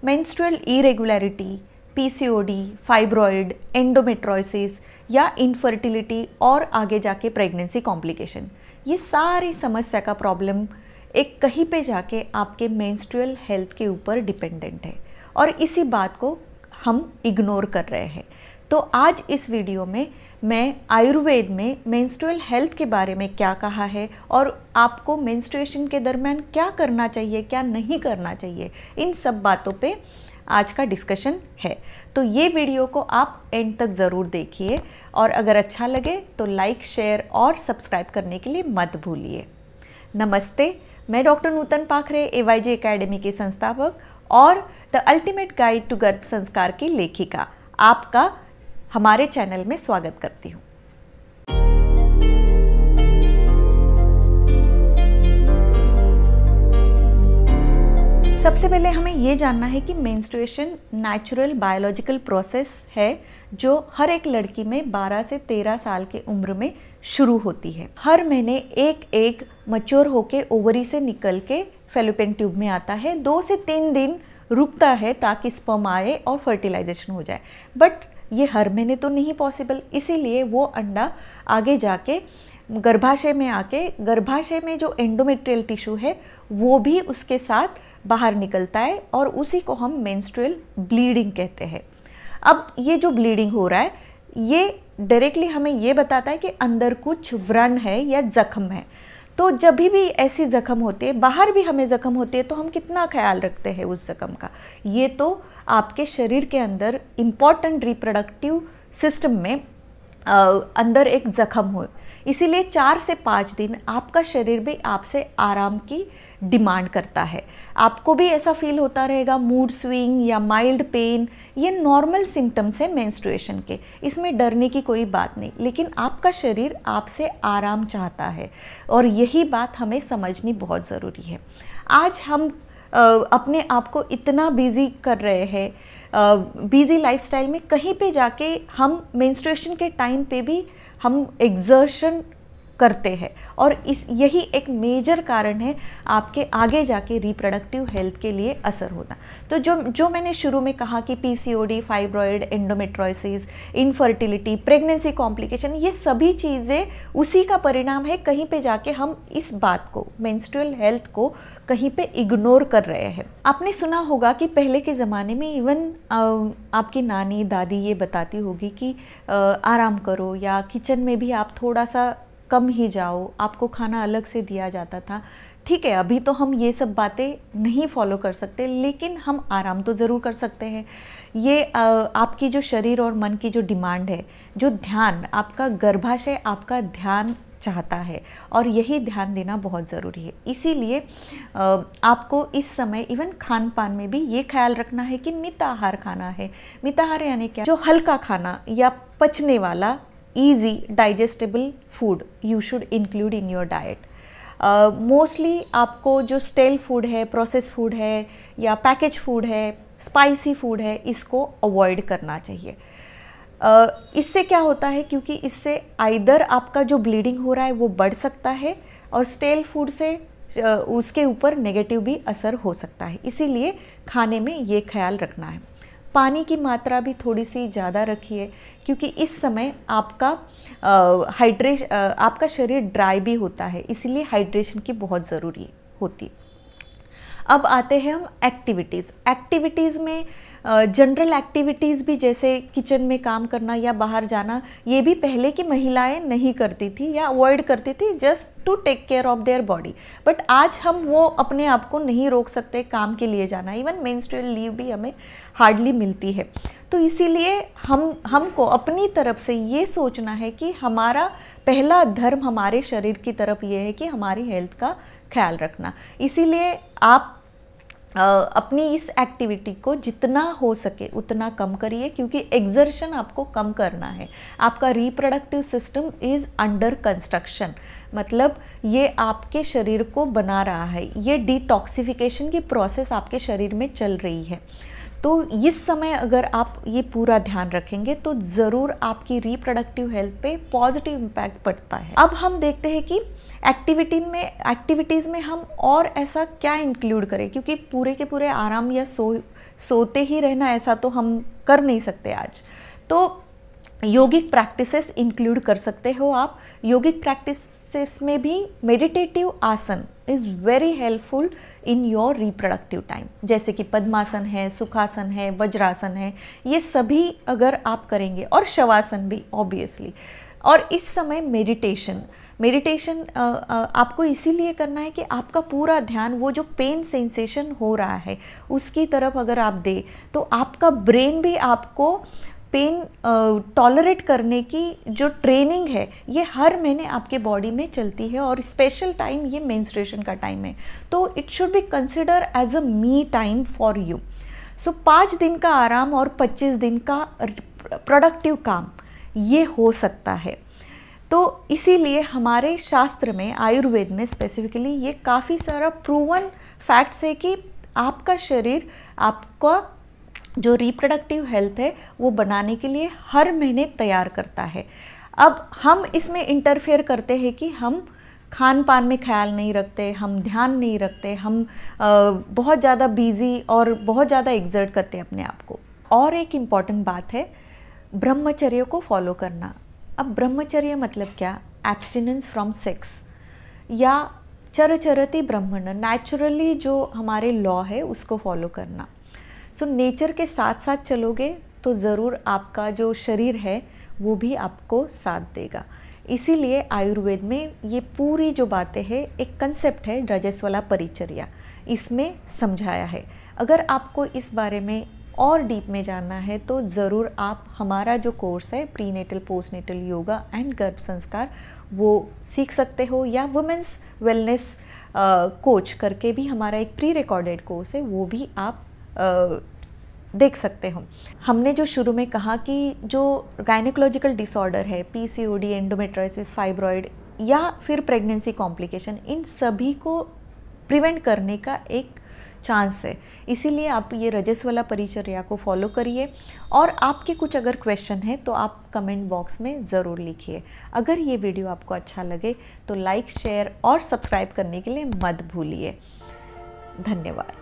Menstrual irregularity, PCOD, fibroid, endometriosis या infertility और आगे जाके प्रेगनेंसी कॉम्प्लिकेशन, ये सारी समस्या का प्रॉब्लम एक कहीं पे जाके आपके मेंस्ट्रुअल हेल्थ के ऊपर डिपेंडेंट है और इसी बात को हम इग्नोर कर रहे हैं। तो आज इस वीडियो में मैं आयुर्वेद में मेंस्ट्रुअल हेल्थ के बारे में क्या कहा है और आपको मेंस्ट्रुएशन के दरमियान क्या करना चाहिए, क्या नहीं करना चाहिए, इन सब बातों पे आज का डिस्कशन है। तो ये वीडियो को आप एंड तक ज़रूर देखिए और अगर अच्छा लगे तो लाइक, शेयर और सब्सक्राइब करने के लिए मत भूलिए। नमस्ते, मैं डॉक्टर नूतन पाखरे, AYG एकेडमी की संस्थापक और द अल्टीमेट गाइड टू गर्भ संस्कार की लेखिका आपका हमारे चैनल में स्वागत करती हूँ। सबसे पहले हमें ये जानना है कि मेंस्ट्रुएशन नेचुरल बायोलॉजिकल प्रोसेस है जो हर एक लड़की में 12 से 13 साल के उम्र में शुरू होती है। हर महीने एक एग मैच्योर होके ओवरी से निकल के फैलोपियन ट्यूब में आता है। 2 से 3 दिन रुकता है ताकि स्पर्म आए और फर्टिलाइजेशन हो जाए, बट ये हर महीने तो नहीं पॉसिबल, इसीलिए वो अंडा आगे जाके गर्भाशय में आके गर्भाशय में जो एंडोमेट्रियल टिश्यू है वो भी उसके साथ बाहर निकलता है और उसी को हम मेंस्ट्रुअल ब्लीडिंग कहते हैं। अब ये जो ब्लीडिंग हो रहा है ये डायरेक्टली हमें ये बताता है कि अंदर कुछ व्रण है या जख्म है। तो जब भी ऐसी जख्म होती है, बाहर भी हमें जख्म होती है, तो हम कितना ख्याल रखते हैं उस जख्म का। ये तो आपके शरीर के अंदर इम्पॉर्टेंट रिप्रोडक्टिव सिस्टम में अंदर एक जख्म हो, इसीलिए 4 से 5 दिन आपका शरीर भी आपसे आराम की डिमांड करता है। आपको भी ऐसा फील होता रहेगा, मूड स्विंग या माइल्ड पेन, ये नॉर्मल सिम्टम्स है मेंस्ट्रुएशन के, इसमें डरने की कोई बात नहीं। लेकिन आपका शरीर आपसे आराम चाहता है और यही बात हमें समझनी बहुत ज़रूरी है। आज हम अपने आप को इतना बिजी कर रहे हैं, बिजी लाइफस्टाइल में कहीं पे जाके हम मेंस्ट्रुएशन के टाइम पे भी हम एक्सर्शन करते हैं और यही एक मेजर कारण है आपके आगे जाके रिप्रोडक्टिव हेल्थ के लिए असर होना। तो जो मैंने शुरू में कहा कि PCOD, fibroid, endometriosis, infertility, pregnancy complication, ये सभी चीज़ें उसी का परिणाम है। कहीं पे जाके हम इस बात को, मेंस्ट्रुअल हेल्थ को कहीं पे इग्नोर कर रहे हैं। आपने सुना होगा कि पहले के ज़माने में इवन आपकी नानी दादी ये बताती होगी कि आराम करो या किचन में भी आप थोड़ा सा कम ही जाओ, आपको खाना अलग से दिया जाता था। ठीक है, अभी तो हम ये सब बातें नहीं फॉलो कर सकते, लेकिन हम आराम तो ज़रूर कर सकते हैं। ये आपकी जो शरीर और मन की जो डिमांड है, जो ध्यान, आपका गर्भाशय आपका ध्यान चाहता है और यही ध्यान देना बहुत ज़रूरी है। इसीलिए आपको इस समय इवन खान पान में भी ये ख्याल रखना है कि मिताहार खाना है। मिताहार यानी क्या? जो हल्का खाना या पचने वाला easy digestible food you should include in your diet. Mostly आपको जो स्टेल फूड है, प्रोसेस फूड है या पैकेज फूड है, स्पाइसी फूड है, इसको अवॉइड करना चाहिए। इससे क्या होता है, क्योंकि इससे आइदर आपका जो ब्लीडिंग हो रहा है वो बढ़ सकता है और स्टेल फूड से उसके ऊपर नेगेटिव भी असर हो सकता है। इसीलिए खाने में ये ख्याल रखना है। पानी की मात्रा भी थोड़ी सी ज़्यादा रखिए, क्योंकि इस समय आपका आपका शरीर ड्राई भी होता है, इसीलिए हाइड्रेशन की बहुत ज़रूरी होती। अब आते हैं हम एक्टिविटीज़ में जनरल एक्टिविटीज़ भी, जैसे किचन में काम करना या बाहर जाना, ये भी पहले की महिलाएं नहीं करती थी या अवॉइड करती थी just to take care of their body. But आज हम वो अपने आप को नहीं रोक सकते काम के लिए जाना, इवन मेंस्ट्रुअल लीव भी हमें हार्डली मिलती है। तो इसीलिए हमको अपनी तरफ से ये सोचना है कि हमारा पहला धर्म हमारे शरीर की तरफ ये है कि हमारी हेल्थ का ख्याल रखना। इसीलिए आप अपनी इस एक्टिविटी को जितना हो सके उतना कम करिए, क्योंकि एक्सर्शन आपको कम करना है। आपका reproductive system is under construction, मतलब ये आपके शरीर को बना रहा है, ये डिटॉक्सिफिकेशन की प्रोसेस आपके शरीर में चल रही है। तो इस समय अगर आप ये पूरा ध्यान रखेंगे तो ज़रूर आपकी रिप्रोडक्टिव हेल्थ पे पॉजिटिव इम्पैक्ट पड़ता है। अब हम देखते हैं कि एक्टिविटीज़ में हम और ऐसा क्या इंक्लूड करें, क्योंकि पूरे के पूरे आराम या सोते ही रहना ऐसा तो हम कर नहीं सकते आज। तो योगिक प्रैक्टिसेस इंक्लूड कर सकते हो आप। योगिक प्रैक्टिसेस में भी मेडिटेटिव आसन is very helpful in your reproductive time, जैसे कि पद्मासन है, सुखासन है, वज्रासन है, ये सभी अगर आप करेंगे, और शवासन भी ऑब्वियसली। और इस समय मेडिटेशन आपको इसीलिए करना है कि आपका पूरा ध्यान वो जो पेन सेंसेशन हो रहा है उसकी तरफ अगर आप दे, तो आपका ब्रेन भी आपको पेन टॉलरेट करने की जो ट्रेनिंग है ये हर महीने आपके बॉडी में चलती है, और स्पेशल टाइम ये मेंस्ट्रुएशन का टाइम है, तो it should be consider as a me time for you. So 5 दिन का आराम और 25 दिन का प्रोडक्टिव काम ये हो सकता है। तो इसीलिए हमारे शास्त्र में, आयुर्वेद में स्पेसिफिकली, ये काफ़ी सारा प्रूवन फैक्ट्स है कि आपका शरीर आपका जो रिप्रोडक्टिव हेल्थ है वो बनाने के लिए हर महीने तैयार करता है। अब हम इसमें इंटरफेयर करते हैं कि हम खान पान में ख्याल नहीं रखते, हम ध्यान नहीं रखते, हम बहुत ज़्यादा बिजी और बहुत ज़्यादा एग्जर्ट करते हैं अपने आप को। और एक इम्पॉर्टेंट बात है ब्रह्मचर्य को फॉलो करना। अब ब्रह्मचर्य मतलब क्या? एब्स्टिनेंस फ्रॉम सेक्स, या चरचरति ब्रह्मण, नेचुरली जो हमारे लॉ है उसको फॉलो करना। सो नेचर के साथ साथ चलोगे तो ज़रूर आपका जो शरीर है वो भी आपको साथ देगा। इसीलिए आयुर्वेद में ये पूरी जो बातें हैं, एक कंसेप्ट है रजस्वला परिचर्या, इसमें समझाया है। अगर आपको इस बारे में और डीप में जानना है तो ज़रूर आप हमारा जो कोर्स है प्रीनेटल पोस्टनेटल योगा एंड गर्भ संस्कार वो सीख सकते हो, या वुमेंस वेलनेस कोच करके भी हमारा एक प्री रिकॉर्डेड कोर्स है, वो भी आप देख सकते हो। हमने जो शुरू में कहा कि जो गायनेकोलॉजिकल डिसऑर्डर है, पीसीओडी, एंडोमेट्रियोसिस, फाइब्रॉइड या फिर प्रेगनेंसी कॉम्प्लिकेशन, इन सभी को प्रिवेंट करने का एक चांस है। इसीलिए आप ये रजस्वला परिचर्या को फॉलो करिए। और आपके कुछ अगर क्वेश्चन है तो आप कमेंट बॉक्स में ज़रूर लिखिए। अगर ये वीडियो आपको अच्छा लगे तो लाइक, शेयर और सब्सक्राइब करने के लिए मत भूलिए। धन्यवाद।